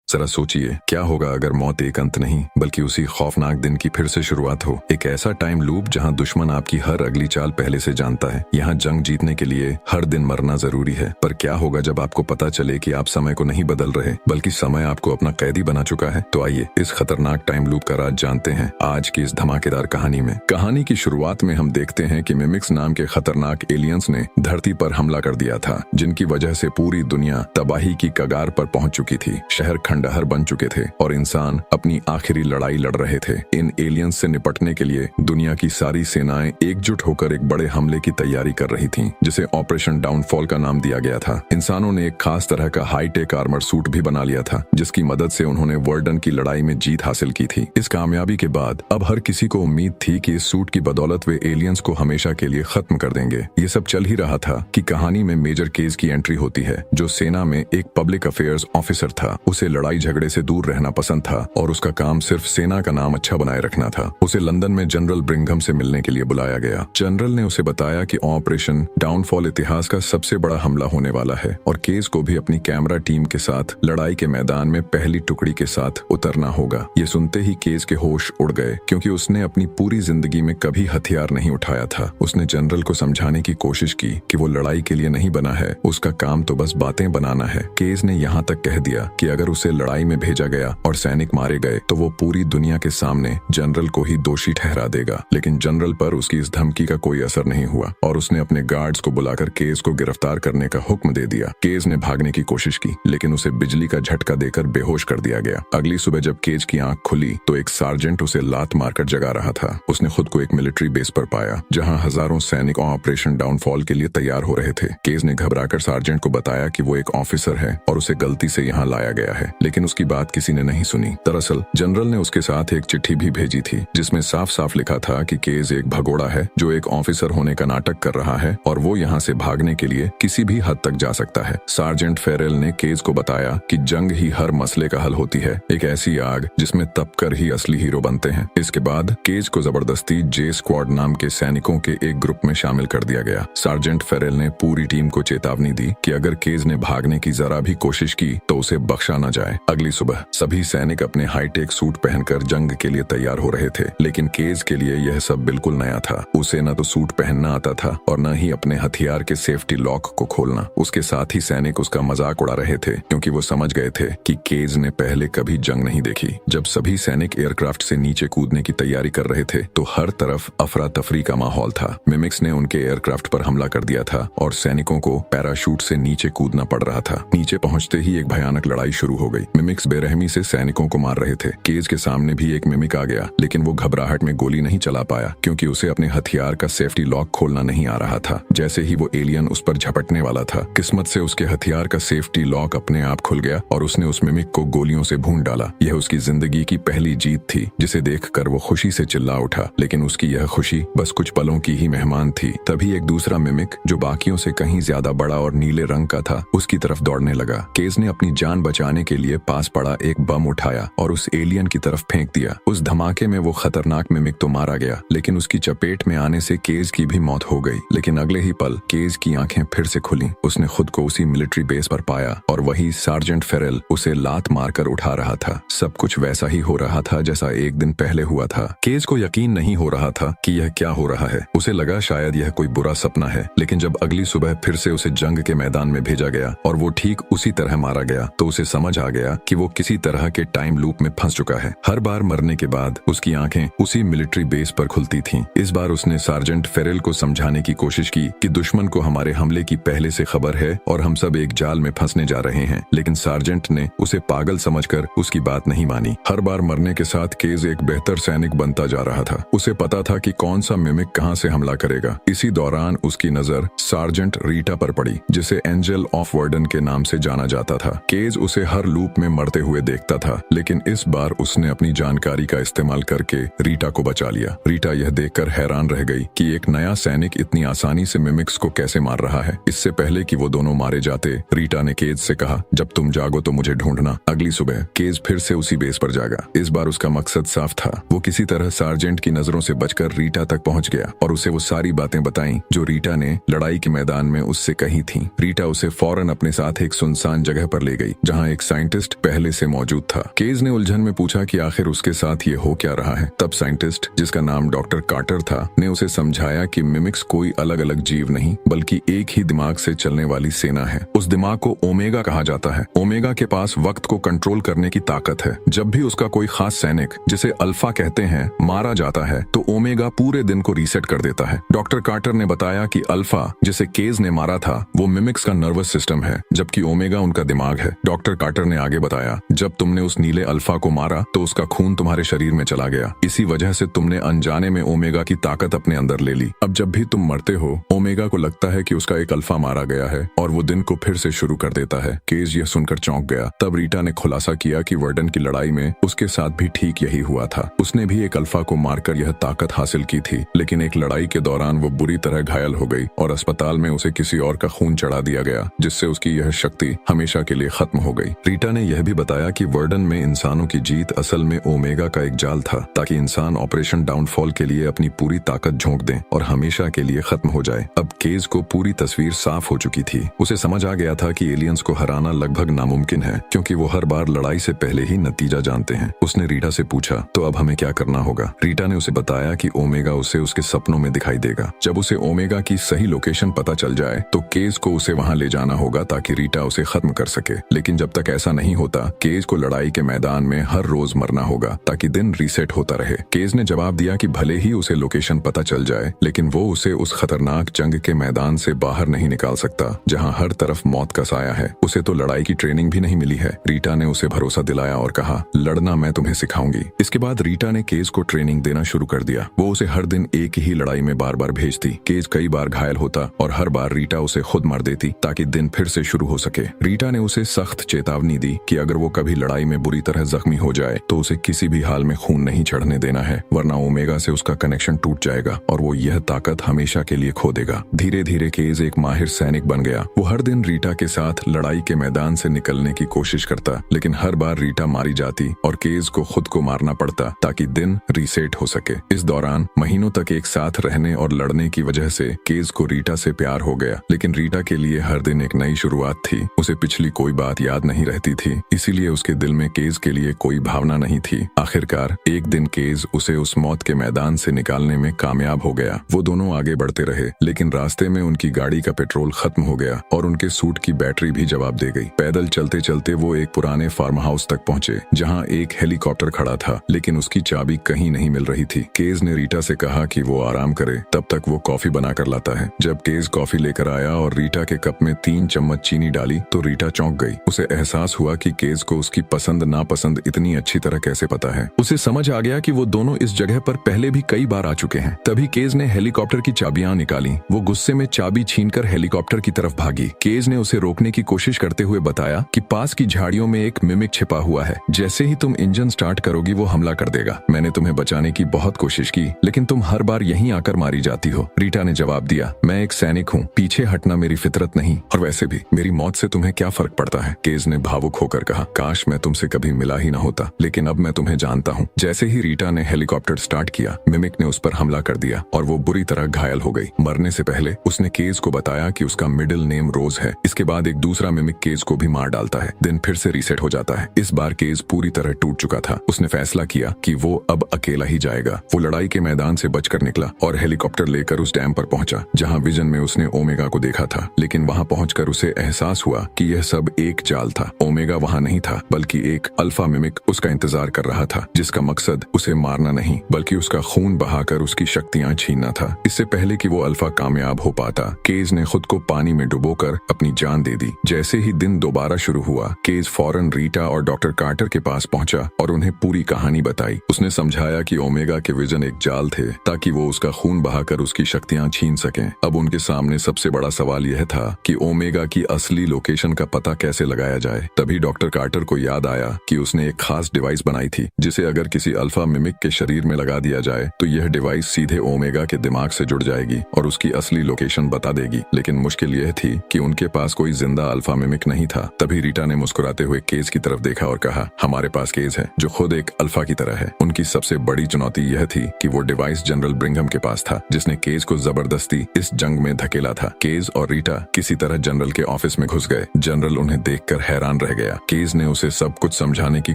जरा सोचिए, क्या होगा अगर मौत एक अंत नहीं बल्कि उसी खौफनाक दिन की फिर से शुरुआत हो। एक ऐसा टाइम लूप जहां दुश्मन आपकी हर अगली चाल पहले से जानता है। यहाँ जंग जीतने के लिए हर दिन मरना जरूरी है। पर क्या होगा जब आपको पता चले कि आप समय को नहीं बदल रहे बल्कि समय आपको अपना कैदी बना चुका है। तो आइए इस खतरनाक टाइम लूप का राज जानते हैं आज की इस धमाकेदार कहानी में। कहानी की शुरुआत में हम देखते हैं कि मिमिक्स नाम के खतरनाक एलियंस ने धरती पर हमला कर दिया था, जिनकी वजह से पूरी दुनिया तबाही की कगार पर पहुंच चुकी थी। शहर खंडहर बन चुके थे और इंसान अपनी आखिरी लड़ाई लड़ रहे थे। इन एलियंस से निपटने के लिए दुनिया की सारी सेनाएं एकजुट होकर एक बड़े हमले की तैयारी कर रही थीं, जिसे ऑपरेशन डाउनफॉल का नाम दिया गया था। इंसानों ने एक खास तरह का हाईटेक आर्मर सूट भी बना लिया था, जिसकी मदद से उन्होंने वर्डन की लड़ाई में जीत हासिल की थी। इस कामयाबी के बाद अब हर किसी को उम्मीद थी कि इस सूट की बदौलत वे एलियंस को हमेशा के लिए खत्म कर देंगे। ये सब चल ही रहा था कि कहानी में मेजर केज की एंट्री होती है, जो सेना में एक पब्लिक अफेयर्स ऑफिसर था। उसे लड़ाई झगड़े से दूर रहना पसंद था और उसका काम सिर्फ सेना का नाम अच्छा बनाए रखना था। उसे लंदन में जनरल ब्रिंघम से मिलने के लिए बुलाया गया। जनरल ने उसे बताया कि ऑपरेशन डाउनफॉल इतिहास का सबसे बड़ा हमला होने वाला है और केस को भी अपनी कैमरा टीम के साथ लड़ाई के मैदान में पहली टुकड़ी के साथ उतरना होगा। ये सुनते ही केस के होश उड़ गए, क्योंकि उसने अपनी पूरी जिंदगी में कभी हथियार नहीं उठाया था। उसने जनरल को समझाने की कोशिश की कि वो लड़ाई के लिए नहीं बना है, उसका काम तो बस बातें बनाना है। केस ने यहाँ तक कह दिया कि अगर उसे लड़ाई में भेजा गया और सैनिक मारे गए तो वो पूरी दुनिया के सामने जनरल को ही दोषी ठहरा देगा। लेकिन जनरल पर उसकी इस धमकी का कोई असर नहीं हुआ और उसने अपने गार्ड्स को बुलाकर केस को गिरफ्तार करने का हुक्म दे दिया। केस ने भागने की कोशिश की, लेकिन उसे बिजली का झटका देकर बेहोश कर दिया गया। अगली सुबह जब केस की आंख खुली तो एक सार्जेंट उसे लात मारकर जगा रहा था। उसने खुद को एक मिलिट्री बेस पर पाया, जहां हजारों सैनिक ऑपरेशन डाउनफॉल के लिए तैयार हो रहे थे। केस ने घबराकर सार्जेंट को बताया कि वो एक ऑफिसर है और उसे गलती से यहाँ लाया गया है, लेकिन उसकी बात किसी ने नहीं सुनी। दरअसल जनरल ने उसके साथ एक चिट्ठी भी भेजी थी, जिसमें साफ साफ लिखा था कि केस एक भगोड़ा है जो एक ऑफिसर होने का नाटक कर रहा है और वो यहाँ से भागने के लिए किसी भी हद तक जा सकता है। सार्जेंट फेरेल ने केस को बताया कि जंग ही हर मसले का हल होती है, एक ऐसी आग जिसमें तप कर ही असली हीरो बनते हैं। इसके बाद केस को जबरदस्ती जे स्क्वाड नाम के सैनिकों के एक ग्रुप में शामिल कर दिया गया। सार्जेंट फेरेल ने पूरी टीम को चेतावनी दी कि अगर केस ने भागने की जरा भी कोशिश की तो उसे बख्शा न जाए। अगली सुबह सभी सैनिक अपने हाईटेक सूट पहनकर जंग के लिए तैयार हो रहे थे, लेकिन केस के लिए यह सब बिल्कुल नया था। उसे न तो सूट पहनना आता था और न ही अपने हथियार के सेफ्टी लॉक को खोलना। उसके साथ ही सैनिक उसका मजाक उड़ा रहे थे, क्योंकि वो समझ गए थे कि केस ने पहले कभी जंग नहीं देखी। जब सभी सैनिक एयरक्राफ्ट से नीचे कूदने की तैयारी कर रहे थे तो हर तरफ अफरा तफरी का माहौल था। मिमिक्स ने उनके एयरक्राफ्ट पर हमला कर दिया था और सैनिकों को पैराशूट से नीचे कूदना पड़ रहा था। नीचे पहुंचते ही एक भयानक लड़ाई शुरू हो गई। मिमिक्स बेरहमी से सैनिकों को मार रहे थे। केस के सामने भी एक मिमिक आ गया, लेकिन वो घबराहट में गोली नहीं चला पाया, क्योंकि उसे अपने हथियार का सेफ्टी लॉक खोलना नहीं आ रहा था। जैसे ही वो एलियन उस पर झपटने वाला था, किस्मत से उसके हथियार का सेफ्टी लॉक अपने आप खुल गया और उसने उस मिमिक को गोलियों से भून डाला। यह उसकी जिंदगी की पहली जीत थी, जिसे देखकर वो खुशी से चिल्ला उठा। लेकिन उसकी यह खुशी बस कुछ पलों की ही मेहमान थी। तभी एक दूसरा मिमिक, जो बाकियों से कहीं ज्यादा बड़ा और नीले रंग का था, उसकी तरफ दौड़ने लगा। केस ने अपनी जान बचाने के लिए पास पड़ा एक बम उठाया और उस एलियन की तरफ फेंक दिया। उस धमाके में वो खतरनाक मिमिक तो मारा गया, लेकिन उसकी चपेट में आने से केस की भी मौत हो गई। लेकिन अगले ही पल केस की आंखें फिर से खुली। उसने खुद को उसी मिलिट्री बेस पर पाया और वही सार्जेंट फेरेल उसे लात मारकर उठा रहा था। सब कुछ वैसा ही हो रहा था जैसा एक दिन पहले हुआ था। केस को यकीन नहीं हो रहा था कि यह क्या हो रहा है। उसे लगा शायद यह कोई बुरा सपना है, लेकिन जब अगली सुबह फिर से उसे जंग के मैदान में भेजा गया और वो ठीक उसी तरह मारा गया, तो उसे समझ आ गया कि वो किसी तरह के टाइम लूप में फंस चुका है। हर बार मरने के बाद उसकी आंखें उसी मिलिट्री बेस पर खुलती थीं। इस बार उसने सार्जेंट फेरेल को समझाने की कोशिश की कि दुश्मन को हमारे हमले की पहले से खबर है और हम सब एक जाल में फंसने जा रहे हैं, लेकिन सार्जेंट ने उसे पागल समझकर उसकी बात नहीं मानी। हर बार मरने के साथ केस एक बेहतर सैनिक बनता जा रहा था। उसे पता था कि कौन सा मिमिक कहां से हमला करेगा। इसी दौरान उसकी नजर सार्जेंट रीटा पर पड़ी, जिसे एंजल ऑफ वर्डन के नाम से जाना जाता था। केस उसे हर लूप में मरते हुए देखता था, लेकिन इस बार उसने अपनी जानकारी का इस्तेमाल करके रीटा को बचा लिया। रीटा यह देखकर हैरान रह गई कि एक नया सैनिक इतनी आसानी से मिमिक्स को कैसे मार रहा है। इससे पहले कि वो दोनों मारे जाते, रीटा ने केस से कहा, जब तुम जागो तो मुझे ढूंढना। अगली सुबह केस फिर से उसी बेस पर जागा। इस बार उसका मकसद साफ था। वो किसी तरह सार्जेंट की नजरों से बचकर रीटा तक पहुंच गया और उसे वो सारी बातें बताई जो रीटा ने लड़ाई के मैदान में उससे कही थी। रीटा उसे फौरन अपने साथ एक सुनसान जगह पर ले गई, जहां एक साइंटिस्ट साइंटिस्ट पहले से मौजूद था। केज ने उलझन में पूछा कि आखिर उसके साथ ये हो क्या रहा है। तब साइंटिस्ट, जिसका नाम डॉक्टर कार्टर था, ने उसे समझाया कि मिमिक्स कोई अलग अलग जीव नहीं बल्कि एक ही दिमाग से चलने वाली सेना है। उस दिमाग को ओमेगा कहा जाता है। ओमेगा के पास वक्त को कंट्रोल करने की ताकत है। जब भी उसका कोई खास सैनिक, जिसे अल्फा कहते हैं, मारा जाता है तो ओमेगा पूरे दिन को रीसेट कर देता है। डॉक्टर कार्टर ने बताया कि अल्फा, जिसे केज ने मारा था, वो मिमिक्स का नर्वस सिस्टम है, जबकि ओमेगा उनका दिमाग है। डॉक्टर कार्टर ने आगे बताया, जब तुमने उस नीले अल्फा को मारा तो उसका खून तुम्हारे शरीर में चला गया। इसी वजह से तुमने अनजाने में ओमेगा की ताकत अपने अंदर ले ली। अब जब भी तुम मरते हो, ओमेगा को लगता है कि उसका एक अल्फा मारा गया है और वो दिन को फिर से शुरू कर देता है। केज यह सुनकर चौंक गया। तब रीटा ने खुलासा किया कि वर्डन की लड़ाई में उसके साथ भी ठीक यही हुआ था। उसने भी एक अल्फा को मारकर यह ताकत हासिल की थी, लेकिन एक लड़ाई के दौरान वो बुरी तरह घायल हो गई और अस्पताल में उसे किसी और का खून चढ़ा दिया गया, जिससे उसकी यह शक्ति हमेशा के लिए खत्म हो गई। रीटा ने यह भी बताया कि वर्डन में इंसानों की जीत असल में ओमेगा का एक जाल था, ताकि इंसान ऑपरेशन डाउनफॉल के लिए अपनी पूरी ताकत झोंक दें और हमेशा के लिए खत्म हो जाए। अब केज को पूरी तस्वीर साफ हो चुकी थी। उसे समझ आ गया था कि एलियंस को हराना लगभग नामुमकिन है, क्योंकि वो हर बार लड़ाई से पहले ही नतीजा जानते हैं। उसने रीटा से पूछा, तो अब हमें क्या करना होगा? रीटा ने उसे बताया कि ओमेगा उसे उसके सपनों में दिखाई देगा। जब उसे ओमेगा की सही लोकेशन पता चल जाए तो केज को उसे वहां ले जाना होगा ताकि रीटा उसे खत्म कर सके। लेकिन जब तक ऐसा नहीं होता, केज को लड़ाई के मैदान में हर रोज मरना होगा ताकि दिन रीसेट होता रहे। केज ने जवाब दिया कि भले ही उसे लोकेशन पता चल जाए, लेकिन वो उसे उस खतरनाक जंग के मैदान से बाहर नहीं निकाल सकता जहां हर तरफ मौत का साया है। उसे तो लड़ाई की ट्रेनिंग भी नहीं मिली है। रीटा ने उसे भरोसा दिलाया और कहा, लड़ना मैं तुम्हें सिखाऊंगी। इसके बाद रीटा ने केज को ट्रेनिंग देना शुरू कर दिया। वो उसे हर दिन एक ही लड़ाई में बार बार भेजती। केज कई बार घायल होता और हर बार रीटा उसे खुद मार देती ताकि दिन फिर से शुरू हो सके। रीटा ने उसे सख्त चेतावनी दी कि अगर वो कभी लड़ाई में बुरी तरह जख्मी हो जाए तो उसे किसी भी हाल में खून नहीं चढ़ने देना है, वरना ओमेगा से उसका कनेक्शन टूट जाएगा और वो यह ताकत हमेशा के लिए खो देगा। धीरे धीरे केज एक माहिर सैनिक बन गया। वो हर दिन रीटा के साथ लड़ाई के मैदान से निकलने की कोशिश करता, लेकिन हर बार रीटा मारी जाती और केज को खुद को मारना पड़ता ताकि दिन रीसेट हो सके। इस दौरान महीनों तक एक साथ रहने और लड़ने की वजह से केज को रीटा से प्यार हो गया, लेकिन रीटा के लिए हर दिन एक नई शुरुआत थी। उसे पिछली कोई बात याद नहीं रहती थी, इसीलिए उसके दिल में केज के लिए कोई भावना नहीं थी। आखिरकार एक दिन केज उसे उस मौत के मैदान से निकालने में कामयाब हो गया। वो दोनों आगे बढ़ते रहे, लेकिन रास्ते में उनकी गाड़ी का पेट्रोल खत्म हो गया और उनके सूट की बैटरी भी जवाब दे गई। पैदल चलते चलते वो एक पुराने फार्म हाउस तक पहुंचे, जहां एक हेलीकॉप्टर खड़ा था, लेकिन उसकी चाबी कहीं नहीं मिल रही थी। केज ने रीटा से कहा कि वो आराम करे, तब तक वो कॉफी बना कर लाता है। जब केज कॉफी लेकर आया और रीटा के कप में 3 चम्मच चीनी डाली तो रीटा चौंक गई। उसे एहसास हुआ कि केज को उसकी पसंद नापसंद इतनी अच्छी तरह कैसे पता है। उसे समझ आ गया कि वो दोनों इस जगह पर पहले भी कई बार आ चुके हैं। तभी केज ने हेलीकॉप्टर की चाबियां निकाली। वो गुस्से में चाबी छीनकर हेलीकॉप्टर की तरफ भागी। केज ने उसे रोकने की कोशिश करते हुए बताया कि पास की झाड़ियों में एक मिमिक छिपा हुआ है। जैसे ही तुम इंजन स्टार्ट करोगी वो हमला कर देगा। मैंने तुम्हें बचाने की बहुत कोशिश की, लेकिन तुम हर बार यहीं आकर मारी जाती हो। रीटा ने जवाब दिया, मैं एक सैनिक हूँ, पीछे हटना मेरी फितरत नहीं, और वैसे भी मेरी मौत से तुम्हें क्या फर्क पड़ता है। केज ने भावुक होकर कहा, काश मैं तुमसे कभी मिला ही ना होता, लेकिन अब मैं तुम्हें जानता हूँ। जैसे ही रीटा ने हेलीकॉप्टर स्टार्ट किया, मिमिक ने उस पर हमला कर दिया और वो बुरी तरह घायल हो गई। मरने से पहले उसने केज को बताया कि उसका मिडिल नेम रोज है। इसके बाद एक दूसरा मिमिक केज को भी मार डालता है। दिन फिर से रीसेट हो जाता है। इस बार केज पूरी तरह टूट चुका था। उसने फैसला किया कि वो अब अकेला ही जाएगा। वो लड़ाई के मैदान से बचकर निकला और हेलीकॉप्टर लेकर उस डैम पर पहुंचा, जहां विजन में उसने ओमेगा को देखा था। लेकिन वहां पहुंचकर उसे एहसास हुआ कि यह सब एक जाल था। ओमेगा वहां नहीं था, बल्कि एक अल्फा मिमिक उसका इंतजार कर रहा था, जिसका मकसद उसे मारना नहीं बल्कि उसका खून बहाकर उसकी शक्तियां छीनना था। इससे पहले कि वो अल्फा कामयाब हो पाता, केज ने खुद को पानी में डुबोकर अपनी जान दे दी। जैसे ही दिन दोबारा शुरू हुआ, केज फौरन रीटा और डॉक्टर कार्टर के पास पहुंचा और उन्हें पूरी कहानी बताई। उसने समझाया कि ओमेगा के विजन एक जाल थे ताकि वो उसका खून बहाकर उसकी शक्तियां छीन सकें। अब उनके सामने सबसे बड़ा सवाल यह था कि ओमेगा की असली लोकेशन का पता कैसे लगाया जाए। तभी डॉक्टर कार्टर को याद आया कि उसने एक खास डिवाइस बनाई थी, जिसे अगर किसी अल्फा मिमिक के शरीर में लगा दिया जाए तो यह डिवाइस सीधे ओमेगा के दिमाग से जुड़ जाएगी और उसकी असली लोकेशन बता देगी। लेकिन मुश्किल यह थी कि उनके पास कोई जिंदा अल्फा मिमिक नहीं था। तभी रीटा ने मुस्कुराते हुए केज की तरफ देखा और कहा, हमारे पास केज है जो खुद एक अल्फा की तरह है। उनकी सबसे बड़ी चुनौती यह थी कि वो डिवाइस जनरल ब्रिंघम के पास था, जिसने केज को जबरदस्ती इस जंग में धकेला था। केज और रीटा किसी तरह जनरल के ऑफिस में घुस गए। जनरल उन्हें देखकर हैरान रह गया। गया। केज ने उसे सब कुछ समझाने की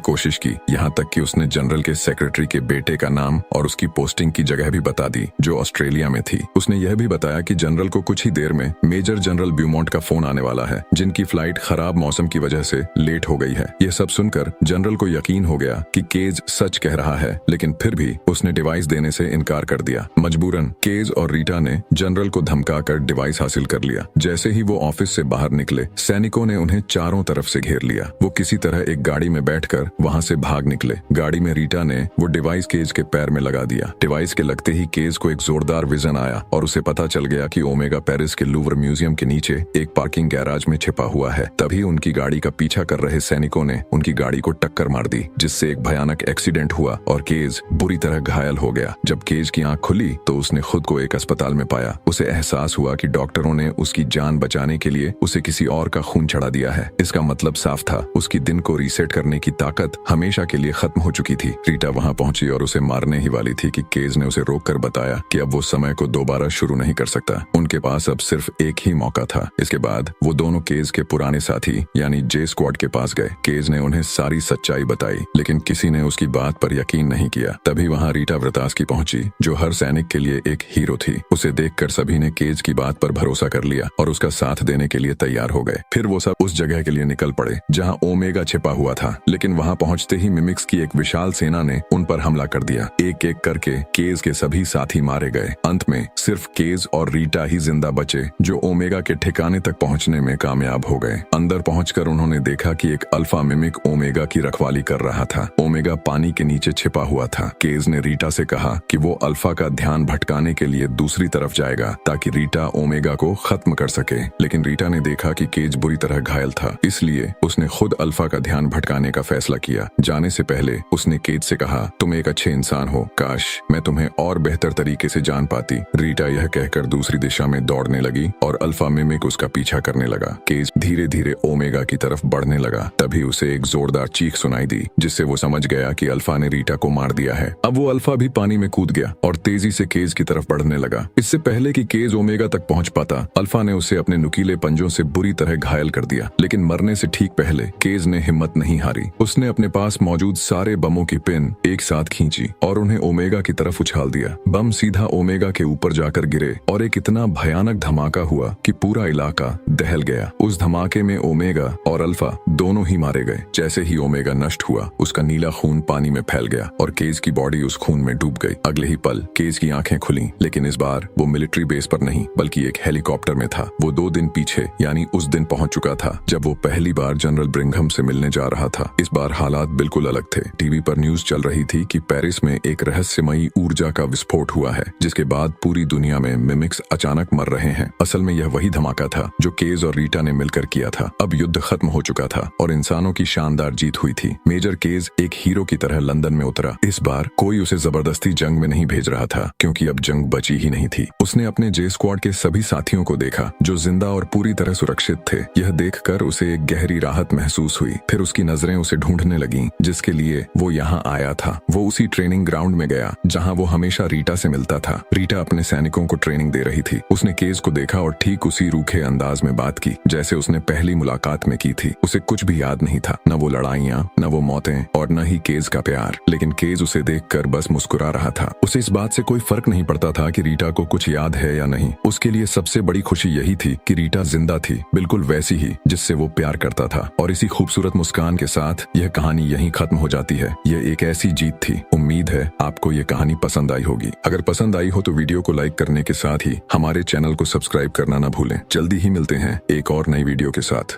कोशिश की, यहाँ तक कि उसने जनरल के सेक्रेटरी के बेटे का नाम और उसकी पोस्टिंग की जगह भी बता दी, जो ऑस्ट्रेलिया में थी। उसने यह भी बताया कि जनरल को कुछ ही देर में मेजर जनरल ब्यूमॉन्ट का फोन आने वाला है, जिनकी फ्लाइट खराब मौसम की वजह से लेट हो गई है। यह सब सुनकर जनरल को यकीन हो गया कि केज सच कह रहा है, लेकिन फिर भी उसने डिवाइस देने से इनकार कर दिया। मजबूरन केज और रीटा ने जनरल को धमकाकर डिवाइस हासिल कर लिया। जैसे ही वो ऑफिस से बाहर निकले, सैनिकों ने उन्हें चारों तरफ से घेर लिया। वो किसी तरह एक गाड़ी में बैठकर वहां से भाग निकले। गाड़ी में रीटा ने वो डिवाइस केज के पैर में लगा दिया। डिवाइस के लगते ही केज को एक जोरदार विजन आया और उसे पता चल गया कि ओमेगा पेरिस के लूवर म्यूजियम के नीचे एक पार्किंग गैराज में छिपा हुआ है। तभी उनकी गाड़ी का पीछा कर रहे सैनिकों ने उनकी गाड़ी को टक्कर मार दी, जिससे एक भयानक एक्सीडेंट हुआ और केज बुरी तरह घायल हो गया। जब केज की आंख खुली तो उसने खुद को एक अस्पताल में पाया। उसे एहसास हुआ कि डॉक्टरों ने उसकी जान बचाने के लिए उसे किसी और का खून चढ़ा दिया है। इसका मतलब साफ था, उसकी दिन को रीसेट करने की ताकत हमेशा के लिए खत्म हो चुकी थी। रीटा वहां पहुंची और उसे मारने ही वाली थी कि केज ने उसे रोककर बताया कि अब वो समय को दोबारा शुरू नहीं कर सकता। उनके पास अब सिर्फ एक ही मौका था। इसके बाद वो दोनों केज के पुराने साथी यानी जे स्क्वाड के पास गए। केज ने उन्हें सारी सच्चाई बताई, लेकिन किसी ने उसकी बात पर यकीन नहीं किया। तभी वहां रीटा व्रतास्की पहुंची, जो हर सैनिक के लिए एक हीरो थी। उसे देखकर सभी ने केज की बात पर भरोसा कर लिया और उसका साथ देने के लिए तैयार हो गए। फिर वो सब उस जगह के लिए निकल पड़े जहां ओमेगा छिपा हुआ था, लेकिन वहां पहुंचते ही मिमिक्स की एक विशाल सेना ने उन पर हमला कर दिया। एक एक करके केज के सभी साथी मारे गए। अंत में सिर्फ केज और रीटा ही जिंदा बचे, जो ओमेगा के ठिकाने तक पहुंचने में कामयाब हो गए। अंदर पहुंचकर उन्होंने देखा कि एक अल्फा मिमिक ओमेगा की रखवाली कर रहा था। ओमेगा पानी के नीचे छिपा हुआ था। केज ने रीटा से कहा कि वो अल्फा का ध्यान भटकाने के लिए दूसरी तरफ जाएगा, ताकि रीटा ओमेगा को खत्म कर सके। लेकिन रीटा ने देखा कि केज बुरी तरह घायल था, इसलिए उसने खुद अल्फा का ध्यान भटकाने का फैसला किया। जाने से पहले उसने केज से कहा, तुम एक अच्छे इंसान हो, काश मैं तुम्हें और बेहतर तरीके से जान पाती। रीटा यह कहकर दूसरी दिशा में दौड़ने लगी और अल्फा मिमिक उसका पीछा करने लगा। केज धीरे धीरे ओमेगा की तरफ बढ़ने लगा। तभी उसे एक जोरदार चीख सुनाई दी, जिससे वो समझ गया कि अल्फा ने रीटा को मार दिया है। अब वो अल्फा भी पानी में कूद गया और तेजी से केज की तरफ बढ़ने लगा। इससे पहले कि केज ओमेगा तक पहुंच पाता, अल्फा ने उसे अपने नुकीले पंजों से बुरी तरह घायल कर दिया। लेकिन मरने से ठीक पहले केज ने हिम्मत नहीं हारी। उसने अपने पास मौजूद सारे बमों की पिन एक साथ खींची और उन्हें ओमेगा की तरफ उछाल दिया। बम सीधा ओमेगा के ऊपर जाकर गिरे और एक इतना भयानक धमाका हुआ कि पूरा इलाका दहल गया। उस धमाके में ओमेगा और अल्फा दोनों ही मारे गए। जैसे ही ओमेगा नष्ट हुआ, उसका नीला खून पानी में फैल गया और केज की बॉडी उस खून में डूब गई। अगले ही पल केज की आंखें खुली, लेकिन इस बार वो मिलिट्री बेस पर नहीं बल्कि एक हेलीकॉप्टर में था। वो 2 दिन पीछे यानी उस दिन पहुंच चुका था जब वो पहली बार जनरल ब्रिंघम से मिलने जा रहा था। इस बार हालात बिल्कुल अलग थे। टीवी पर न्यूज चल रही थी कि पेरिस में एक रहस्यमयी ऊर्जा का विस्फोट हुआ है, जिसके बाद पूरी दुनिया में मिमिक्स अचानक मर रहे हैं। असल में यह वही धमाका था जो केज और रीटा ने मिलकर किया था। अब युद्ध खत्म हो चुका था और इंसानों की शानदार जीत हुई थी। मेजर केज एक हीरो की तरह लंदन में उतरा। इस बार कोई उसे जबरदस्ती जंग में नहीं भेज रहा था, क्योंकि अब जंग बची ही नहीं थी। उसने अपने जे स्क्वाड के सभी साथियों को देखा, जो जिंदा और पूरी तरह सुरक्षित थे। यह देखकर उसे एक गहरी राहत महसूस हुई। फिर उसकी नजरें उसे ढूंढने लगीं, जिसके लिए वो यहाँ आया था। वो उसी ट्रेनिंग ग्राउंड में गया जहाँ वो हमेशा रीटा से मिलता था। रीटा अपने सैनिकों को ट्रेनिंग दे रही थी। उसने केज को देखा और ठीक उसी रूखे अंदाज में बात की जैसे उसने पहली मुलाकात में की थी। उसे कुछ भी याद नहीं था, न वो लड़ाइयाँ, न वो मौतें और न ही केज का प्यार। लेकिन केज उसे देखकर बस मुस्कुरा रहा था। उसे इस बात से कोई फर्क नहीं पड़ता था कि रीटा को कुछ याद है या नहीं। उसके लिए सबसे बड़ी खुशी यही थी कि रीटा जिंदा थी, बिल्कुल वैसी ही जिससे वो प्यार करता था। और इसी खूबसूरत मुस्कान के साथ यह कहानी यहीं खत्म हो जाती है। यह एक ऐसी जीत थी। उम्मीद है आपको ये कहानी पसंद आई होगी। अगर पसंद आई हो तो वीडियो को लाइक करने के साथ ही हमारे चैनल को सब्सक्राइब करना ना भूलें। जल्दी ही मिलते हैं एक और नई वीडियो के साथ।